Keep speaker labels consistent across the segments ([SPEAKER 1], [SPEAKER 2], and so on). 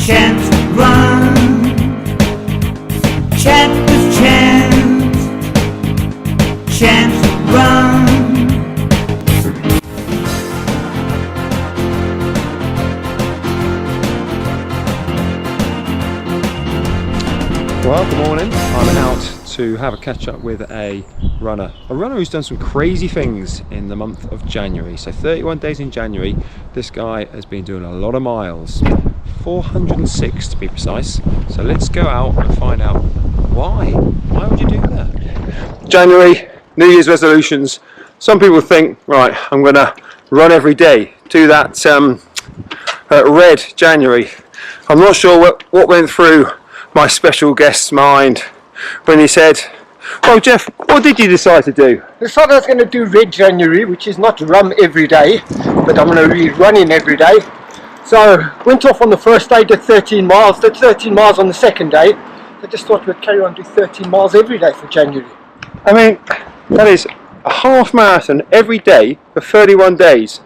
[SPEAKER 1] Chant, run. Chant with Chant. Chant, run.
[SPEAKER 2] Well, good morning. I'm out to have a catch up with a runner who's done some crazy things in the month of January. So 31 days in January, this guy has been doing a lot of miles, 406 to be precise. So let's go out and find out why would you do that? January, New Year's resolutions. Some people think, right, I'm gonna run every day, do that red January. I'm not sure what went through my special guest's mind when he said, "Well, Jeff, what did you decide to do?"
[SPEAKER 3] I decided I was going to do red January, which is not run every day, but I'm going to be running every day. So went off on the first day, did 13 miles, did 13 miles on the second day. I just thought we'd carry on, do 13 miles every day for January.
[SPEAKER 2] I mean, that is a half marathon every day for 31 days.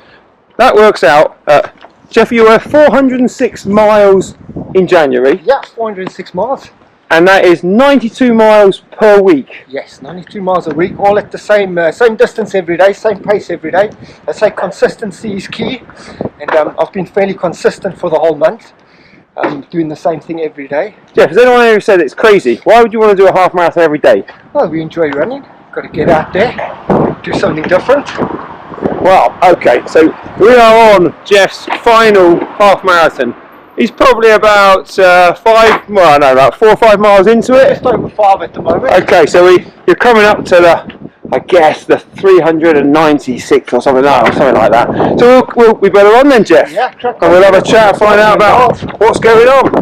[SPEAKER 2] That works out at, Jeff, you were 406 miles in January.
[SPEAKER 3] Yeah, 406 miles.
[SPEAKER 2] And that is 92 miles per week.
[SPEAKER 3] Yes, 92 miles a week, all at the same distance every day, same pace every day. I say consistency is key, and I've been fairly consistent for the whole month, doing the same thing every day.
[SPEAKER 2] Jeff, has anyone ever said it's crazy? Why would you want to do a half marathon every day?
[SPEAKER 3] Well, we enjoy running, got to get out there, do something different.
[SPEAKER 2] Well, okay, so we are on Jeff's final half marathon. He's probably about 4 or 5 miles into it.
[SPEAKER 3] Just over 5 at the moment.
[SPEAKER 2] Okay, so you're coming up to the 396 or something like that. So we'll be better on then, Jeff.
[SPEAKER 3] Yeah,
[SPEAKER 2] and we'll have a chat and find out about what's going on.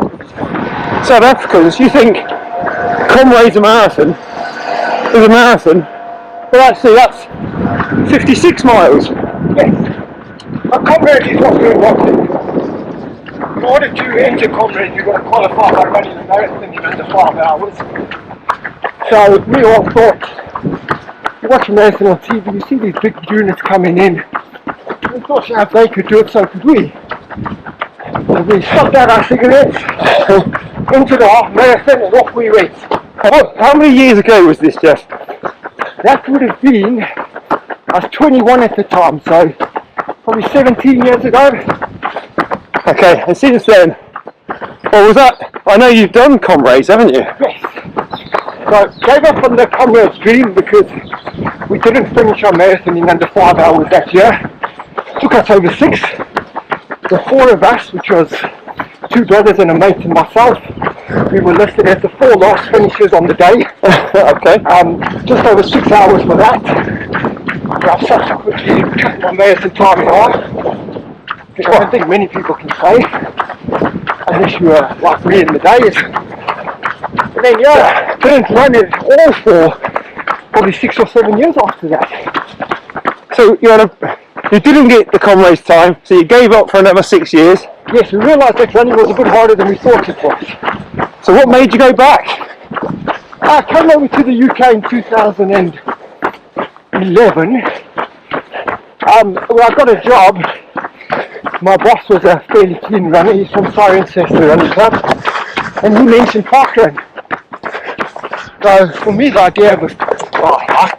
[SPEAKER 2] South Africans, you think Comrades a marathon is a marathon, but actually that's 56 miles.
[SPEAKER 3] Yes. A Comrade is what we're walking. In order to enter Comrade, you've got to qualify by running a marathon in under 5 hours. So we all thought, you watch a marathon on TV, you see these big units coming in. We thought, if they could do it, so could we. So we sucked out our cigarettes, into the half marathon, and off we went.
[SPEAKER 2] How many years ago was this, Jeff?
[SPEAKER 3] That would have been, I was 21 at the time, so probably 17 years ago.
[SPEAKER 2] Okay, and since then, well, was that, I know you've done Comrades, haven't you?
[SPEAKER 3] Yes. So gave up on the Comrades dream because we didn't finish our marathon in under 5 hours that year. Took us over 6. The 4 of us, which was 2 brothers and a mate and myself, we were listed as the 4 last finishers on the day.
[SPEAKER 2] Okay.
[SPEAKER 3] Just over 6 hours for that. I've subsequently cut my marathon time in half. Which I don't think many people can say, unless you are like me in the days. And then yeah, didn't run it all for probably 6 or 7 years after that.
[SPEAKER 2] So you didn't get the Comrades time, so you gave up for another 6 years.
[SPEAKER 3] Yes, we realised that running was a bit harder than we thought it was.
[SPEAKER 2] So what made you go back?
[SPEAKER 3] I came over to the UK in 2011. Well, I got a job. My boss was a fairly keen runner. He's from Cirencester Running Club, and he mentioned parkrun. So for me, the idea of I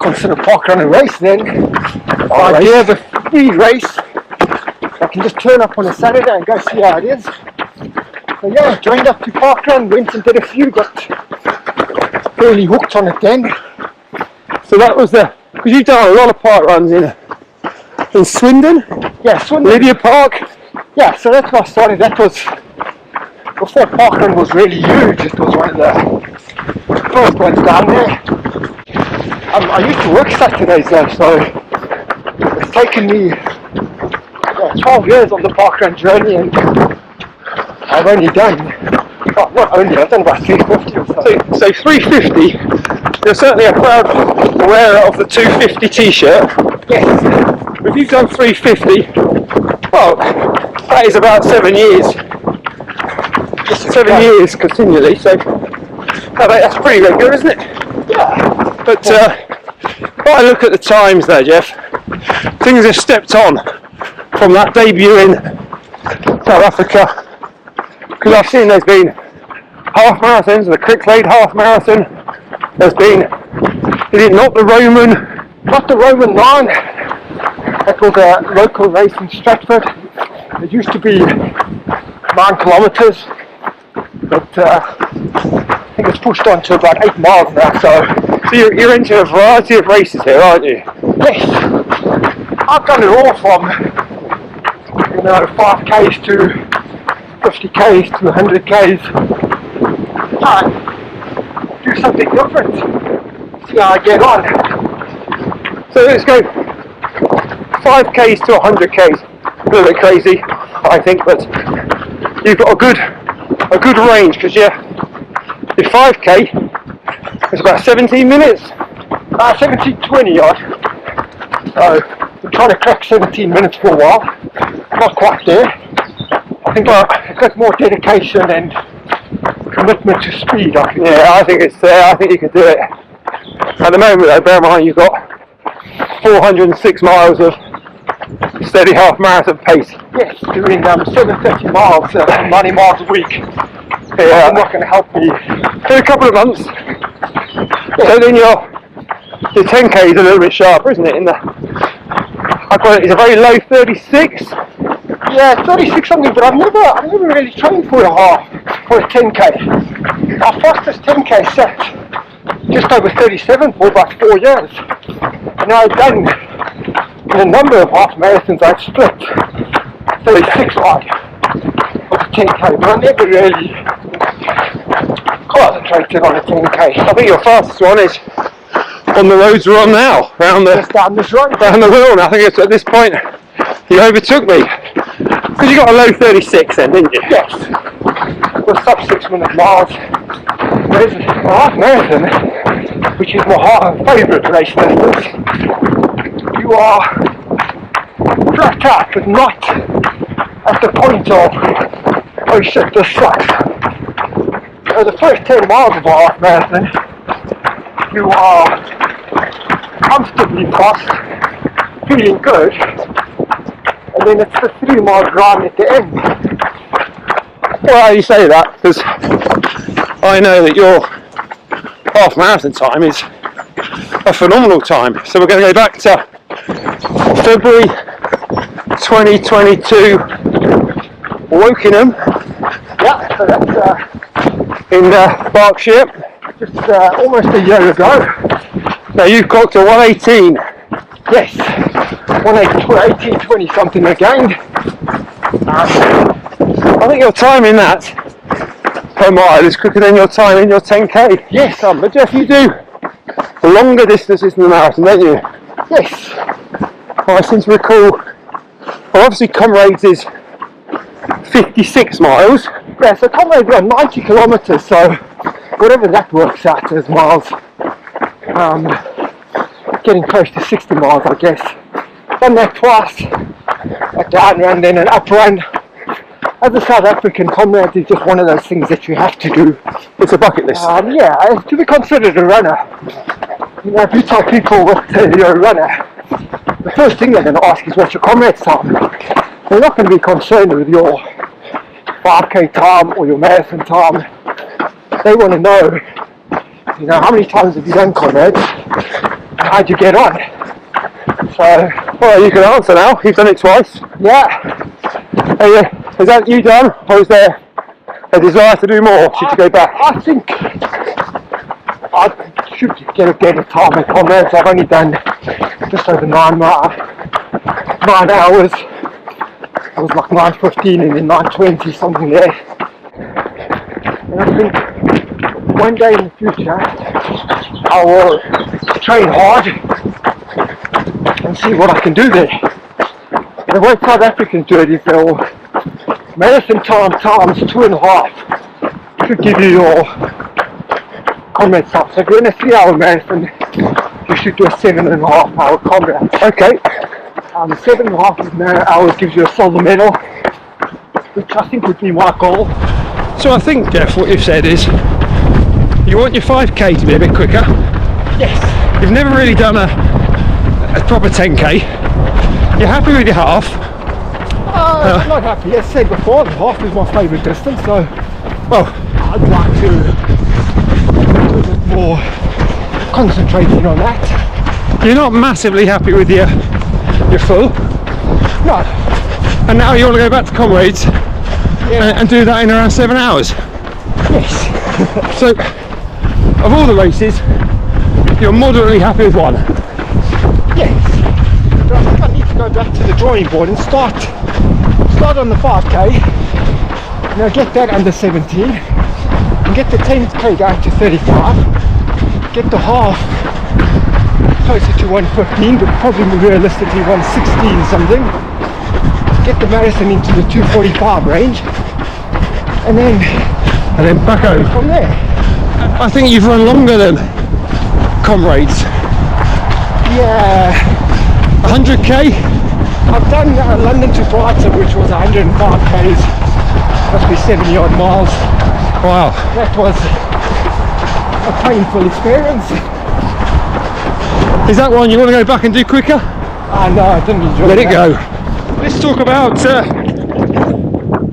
[SPEAKER 3] consider parkrun a race then. The idea of a free race, I can just turn up on a Saturday and go see how it is. So yeah, joined up to parkrun, went and did a few, got fairly hooked on it then.
[SPEAKER 2] So that was because you've done a lot of park runs in Swindon?
[SPEAKER 3] Yeah, Swindon.
[SPEAKER 2] Lydia Park?
[SPEAKER 3] Yeah, so that's where I started. That was before parkrun was really huge. It was one of the first ones down there. I used to work Saturdays though, so it's taken me 12 years on the parkrun journey, and I've only done, I've done about 350 or so.
[SPEAKER 2] So 350, you're certainly a proud wearer of the 250 t-shirt.
[SPEAKER 3] Yes.
[SPEAKER 2] If you've done 350, well, that is about 7 years. 7 years continually, so that's pretty regular, isn't it?
[SPEAKER 3] Yeah.
[SPEAKER 2] But if I look at the times there, Jeff, things have stepped on from that debut in South Africa Because I've seen there's been half marathons, the Cricklade half marathon. There's been, is it not the Roman?
[SPEAKER 3] Not the Roman 9. That was a local race in Stratford. It used to be 9 kilometres, but I think it's pushed on to about 8 miles now.
[SPEAKER 2] So you're into a variety of races here, aren't you?
[SPEAKER 3] Yes, I've done it all from 5Ks to 50Ks to 100Ks. I do something different. See how I get on.
[SPEAKER 2] So let's go 5Ks to 100Ks. A little bit crazy, I think, but you've got a good range because your 5K is about 17 minutes.
[SPEAKER 3] 17:20 odd. So I'm trying to crack 17 minutes for a while. Not quite there. I think I've got more dedication and commitment to speed.
[SPEAKER 2] I think it's there. I think you could do it. At the moment, though, bear in mind you've got 406 miles of steady half marathon pace.
[SPEAKER 3] Yes, doing 730 miles, 90 miles a week.
[SPEAKER 2] Yeah,
[SPEAKER 3] not going to help me
[SPEAKER 2] for a couple of months. So then your 10K is a little bit sharper, isn't it? I got it. It's a very low 36.
[SPEAKER 3] Yeah, 36 something, but I've never really trained for a 10K. Our fastest 10K set just over 37 for about 4 years. And I've done in a number of half marathons. I've split 36 odd of the 10K, but I never really concentrated on a 10K.
[SPEAKER 2] I think your fastest one is on the roads we're on now,
[SPEAKER 3] just down this road.
[SPEAKER 2] Down the Wirral. I think it's at this point you overtook me because you got a low 36 then, didn't you?
[SPEAKER 3] Yes. It was sub 6 minute miles. Whereas a half marathon, which is my favourite race distance, you are flat out, but not at the point of, oh shit, this sucks. So the first 10 miles of a half marathon, you are comfortably fast, feeling good, and then it's the 3-mile run at the end.
[SPEAKER 2] Well, you say that because I know that your half marathon time is a phenomenal time. So we're going to go back to February 2022, Wokingham.
[SPEAKER 3] Yeah, so that's
[SPEAKER 2] in Berkshire.
[SPEAKER 3] just almost a year ago.
[SPEAKER 2] Now you've clocked a 118.
[SPEAKER 3] Yes, 118, 20 something again.
[SPEAKER 2] I think your time in that per mile is quicker than your time in your 10K.
[SPEAKER 3] Yes.
[SPEAKER 2] But Jeff, you do longer distances than the marathon, don't you?
[SPEAKER 3] Yes.
[SPEAKER 2] I seem to recall, well, obviously Comrades is 56 miles.
[SPEAKER 3] Yeah, so Comrades are 90 kilometres, so whatever that works out as miles. Getting close to 60 miles, I guess. Done that twice. A down run, then an up run. As a South African, Comrades is just one of those things that you have to do.
[SPEAKER 2] It's a bucket list.
[SPEAKER 3] Yeah, to be considered a runner. You know, if you tell people you're a runner, the first thing they're going to ask is what's your Comrades time. They're not going to be concerned with your 5K time or your marathon time. They want to know, you know, how many times have you done Comrades? How'd you get on? So,
[SPEAKER 2] well, you can answer now. You've done it twice.
[SPEAKER 3] Yeah.
[SPEAKER 2] Is that you done, or is there a desire to do more? Should you go back?
[SPEAKER 3] I think I should get a better time at Comrades. I've only done just over 9 hours. It was like 9:15 and then 9:20, something there. And I think one day in the future I will train hard and see what I can do there. The way South Africans do it is they'll marathon time times 2.5 should give you your Comrades time. So if you're in a 3-hour marathon, you should do a 7.5 hour Comrades.
[SPEAKER 2] Okay.
[SPEAKER 3] 7.5 hours gives you a silver medal, which I think would be my goal.
[SPEAKER 2] So I think, Jeff, what you've said is you want your 5K to be a bit quicker.
[SPEAKER 3] Yes.
[SPEAKER 2] You've never really done a proper 10K. You're happy with your half.
[SPEAKER 3] I'm not happy. As I said before, half is my favourite distance, so
[SPEAKER 2] Well,
[SPEAKER 3] I'd like to do a bit more concentrating on that.
[SPEAKER 2] you're not massively happy with your full,
[SPEAKER 3] No,
[SPEAKER 2] and now you want to go back to Comrades and do that in around 7 hours.
[SPEAKER 3] yes.
[SPEAKER 2] So, of all the races, you're moderately happy with one.
[SPEAKER 3] Yes, but I think I need to go back to the drawing board and start on the 5k, get that under 17, and get the 10k down to 35, get the half closer to 115, but probably realistically 116 something, get the marathon into the 245 range, and then
[SPEAKER 2] back home.
[SPEAKER 3] from there.
[SPEAKER 2] I think you've run longer than Comrades.
[SPEAKER 3] Yeah,
[SPEAKER 2] 100k?
[SPEAKER 3] I've done London to Brighton, which was 105 k's, must be 70 odd miles.
[SPEAKER 2] Wow.
[SPEAKER 3] That was a painful experience.
[SPEAKER 2] Is that one you want to go back and do quicker?
[SPEAKER 3] No, I didn't enjoy
[SPEAKER 2] Let
[SPEAKER 3] that.
[SPEAKER 2] it go. Let's talk about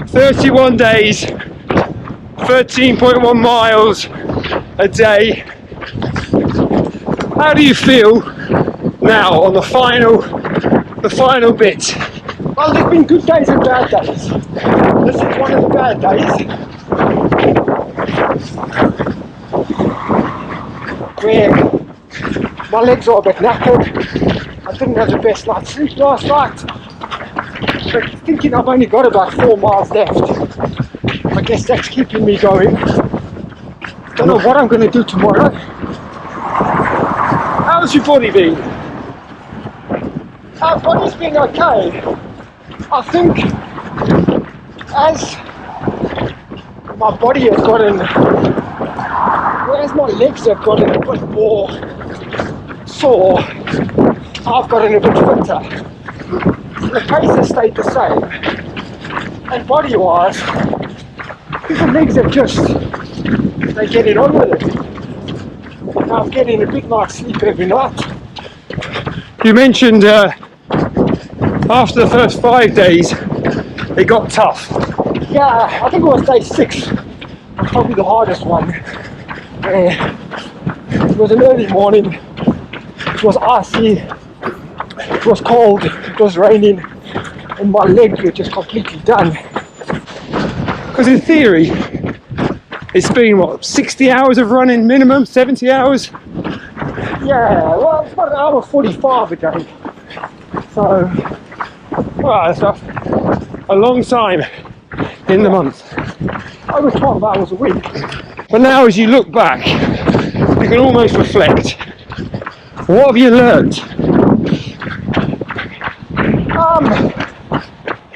[SPEAKER 2] 31 days, 13.1 miles a day. How do you feel now on the final bit?
[SPEAKER 3] Well, there's been good days and bad days. This is one of the bad days, where my legs are a bit knackered. I didn't have the best night's sleep last night, but thinking I've only got about 4 miles left, I guess that's keeping me going. Don't know what I'm going to do tomorrow.
[SPEAKER 2] How's your body been?
[SPEAKER 3] Our body's been okay. I think as my body has gotten, whereas my legs have gotten a bit more sore, I've gotten a bit fitter. The pace has stayed the same, and body-wise, the legs have they get it on with it. I'm getting a big night's sleep every night.
[SPEAKER 2] You mentioned after the first 5 days it got tough.
[SPEAKER 3] Yeah, I think it was day 6, probably the hardest one. It was an early morning, it was icy, it was cold, it was raining, and my legs were just completely done.
[SPEAKER 2] Because in theory, it's been what, 60 hours of running minimum, 70 hours?
[SPEAKER 3] Yeah, well, it's about an hour 45 a day. So,
[SPEAKER 2] Well, that's a long time in the month.
[SPEAKER 3] over 12 hours a week.
[SPEAKER 2] But now as you look back, you can almost reflect. What have you learned?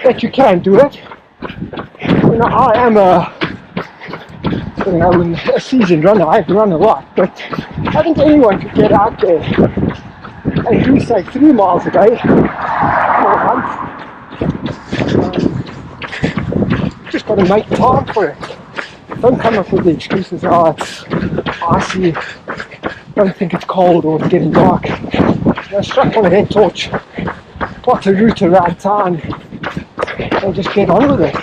[SPEAKER 3] That you can do it. I am a seasoned runner. I've run a lot, but I think anyone could get out there and do say 3 miles a day for a month. Just got to make time for it. Don't come up with the excuses, it's icy, don't think it's cold or it's getting dark. Strap on a head torch, plot a route around town, and just get on with it.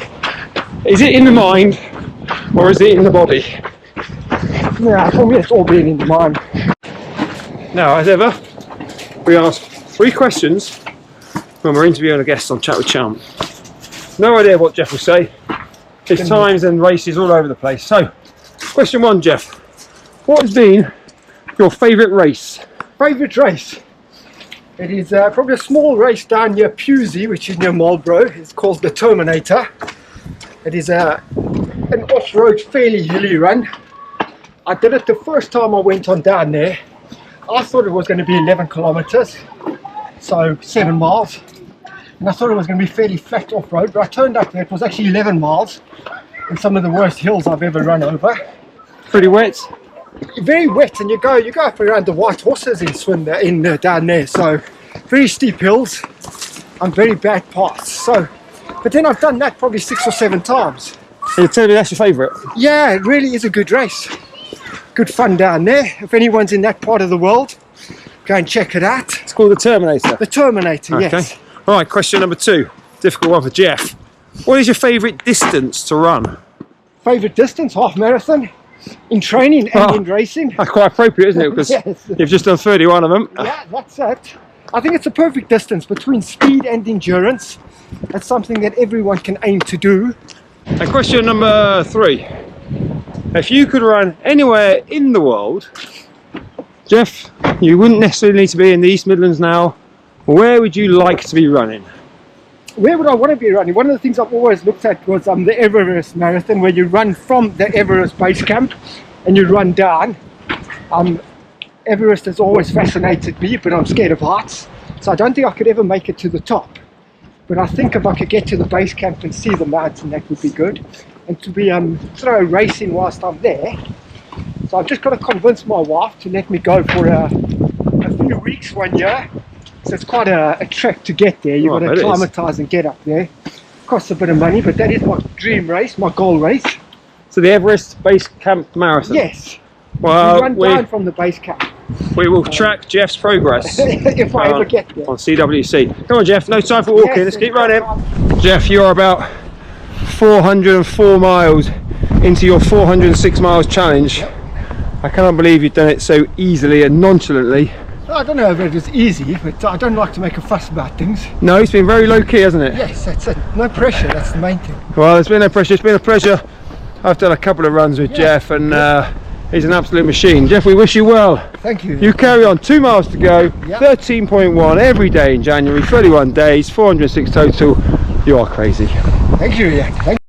[SPEAKER 2] Is it in the mind or is it in the body?
[SPEAKER 3] Yeah, for me it's all been in the mind.
[SPEAKER 2] Now, as ever, we ask 3 questions when we're interviewing a guest on Chat with Chant. No idea what Jeff will say. His times and races all over the place. So, question 1, Jeff. What has been your favourite race?
[SPEAKER 3] Favourite race? It is probably a small race down near Pewsey, which is near Marlborough. It's called the Terminator. It is an off-road, fairly hilly run. I did it the first time I went on down there. I thought it was going to be 11 kilometres, so 7 miles. And I thought it was going to be fairly flat off-road, but I turned up there, it was actually 11 miles and some of the worst hills I've ever run over.
[SPEAKER 2] Pretty wet?
[SPEAKER 3] Very wet, and you go up around the White Horses down there, so very steep hills and very bad parts. So, but then I've done that probably 6 or 7 times.
[SPEAKER 2] You're telling me that's your favourite?
[SPEAKER 3] Yeah, it really is a good race. Good fun down there. If anyone's in that part of the world, go and check it out.
[SPEAKER 2] It's called the Terminator.
[SPEAKER 3] The Terminator,
[SPEAKER 2] Okay.
[SPEAKER 3] yes.
[SPEAKER 2] Alright, question number 2. difficult one for Jeff. What is your favourite distance to run?
[SPEAKER 3] Favourite distance, half marathon, in training and in racing.
[SPEAKER 2] That's quite appropriate, isn't it? Because
[SPEAKER 3] Yes.
[SPEAKER 2] you've just done 31 of them.
[SPEAKER 3] Yeah, that's it. I think it's a perfect distance between speed and endurance. That's something that everyone can aim to do.
[SPEAKER 2] And question number 3. If you could run anywhere in the world, Jeff, you wouldn't necessarily need to be in the East Midlands now. Where would you like to be running?
[SPEAKER 3] Where would I want to be running? One of the things I've always looked at was the Everest Marathon, where you run from the Everest base camp and you run down. Everest has always fascinated me, but I'm scared of heights, so I don't think I could ever make it to the top. But I think if I could get to the base camp and see the mountain, that would be good. And to be sort of racing whilst I'm there. So I've just got to convince my wife to let me go for a few weeks, 1 year. So it's quite a trek to get there. You've got to acclimatise and get up there. Costs a bit of money, but that is my dream race, my goal race.
[SPEAKER 2] So the Everest Base Camp Marathon?
[SPEAKER 3] Yes.
[SPEAKER 2] Well,
[SPEAKER 3] you run down from the base camp.
[SPEAKER 2] We will track Jeff's progress
[SPEAKER 3] if I ever get there.
[SPEAKER 2] on CWC. Come on, Jeff, no time for walking.
[SPEAKER 3] Yes,
[SPEAKER 2] Let's keep running. Jeff, you're about 404 miles into your 406 miles challenge. I cannot believe you've done it so easily and nonchalantly.
[SPEAKER 3] I don't know if it was easy, but I don't like to make a fuss about things.
[SPEAKER 2] No, it's been very low key, hasn't it?
[SPEAKER 3] Yes, that's it. No pressure, that's the main thing.
[SPEAKER 2] Well, there's been no pressure. It's been a pleasure. I've done a couple of runs with Jeff, and he's an absolute machine. Jeff, we wish you well.
[SPEAKER 3] Thank you.
[SPEAKER 2] You carry on. 2 miles to go. 13.1 every day in January. 31 days. 406 total. You are crazy.
[SPEAKER 3] Thank you. Yeah. Thank